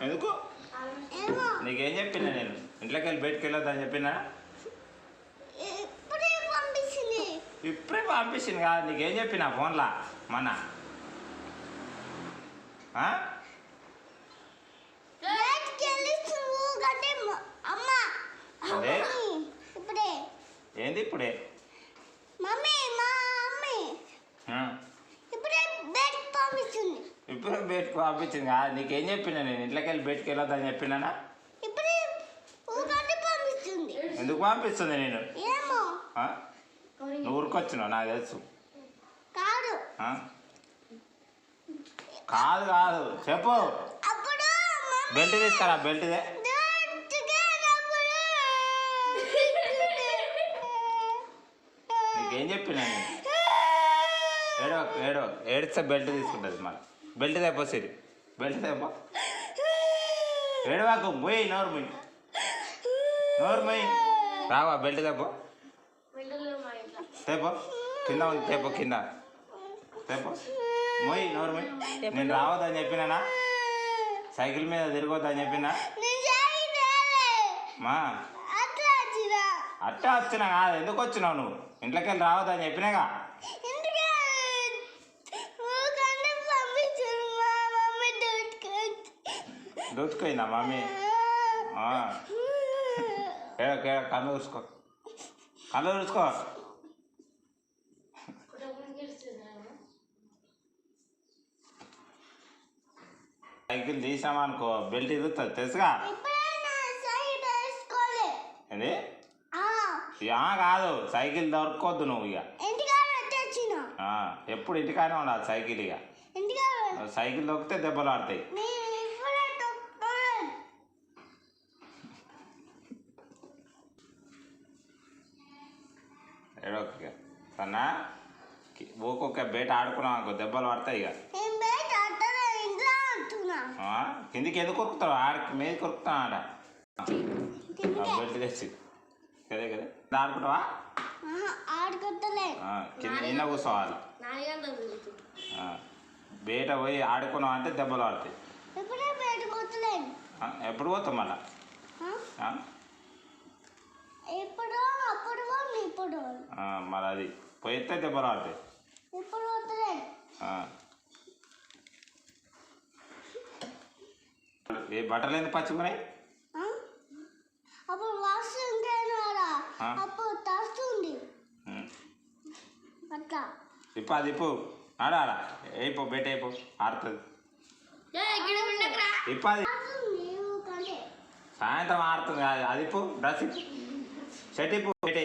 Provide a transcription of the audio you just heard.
ఎందుకు? నీకేం చెప్పినా నేను ఇంట్లోకి వెళ్ళి బయటకు వెళ్ళొద్దని చెప్పినా? ఇప్పుడే పంపించింది కాదు. నీకేం చెప్పినా ఫోన్లా మన అదే ఏంది ఇప్పుడే? ఇప్పుడే బయటకు పంపించింది కాదు. నీకేం చెప్పినా నేను ఇంట్లోకి వెళ్ళి బయటకు వెళ్ళొద్దని చెప్పినానా? ఎందుకు పంపిస్తుంది నేను? నువ్వు ఊరికొచ్చినావు నాకు తెలుసు. కాదు కాదు చెప్పు. బెల్ట్ తీసుకురా. బెల్ట్దే నీకేం చెప్పినా నేను? ఏడిస్తే బెల్ట్ తీసుకుంటుంది మళ్ళీ. బెల్ట్ తెపో సిరి. బెల్ట్ తెపో. ఏడవాకు పోయి నోరు మొయ్యి. నోరు మొయ్యి. రావా బెల్ట్ తెపో. తెపో కింద ఉంది. తెపో కింద తెపో. మొయ్యి నోరు మొయ్యి. నేను రావద్దని చెప్పినానా? సైకిల్ మీద తిరగొద్దని చెప్పినా? మా అట్టా వచ్చినా కాదు. ఎందుకు వచ్చినావు నువ్వు? ఇంట్లోకి వెళ్ళి రావద్దని చెప్పినాగా. దూచుకోయిందా మమ్మీ? కళ్ళు చూసుకో. కళ్ళు చూసుకో. సైకిల్ తీసామనుకో బెల్ట్ ఇరుగుతుంది తెలుసుగా. ఏంది కాదు. సైకిల్ దొరకొద్దు నువ్వు ఇక. ఎప్పుడు ఇంటికానే ఉండాలి సైకిల్. ఇక సైకిల్ దొరికితే దెబ్బలు ఆడతాయి. ఏడోక సన్నా ఊకొక బయట ఆడుకున్నావు అనుకో దెబ్బలు పడతాయి. ఇక కిందికి ఎందుకు కొరుకుతావు? ఆడికి మీద కొరుకుతావు. ఆడ బెల్ట్ తెచ్చి కదే కదా ఆడుకుంటావా? కింద నిన్న కూర్చోవాలి. బయట పోయి ఆడుకున్నావు అంటే దెబ్బలు పడతాయి. ఎప్పుడు పోతాం మళ్ళా? మరి అది పోయితే దెబ్బలు ఆడతాయి. ఏ బట్టలు ఎందుకు పచ్చుకున్నాయి? ఇప్పు అది ఇప్పు. ఆడ ఆడ అయిపో బయట అయిపో ఆడుతుంది. ఇప్పు అది సాయంత్రం ఆడుతుంది. అది ఇప్పు. డ్రెస్ ఇప్పు. షర్ట్ ఇప్పు. బయట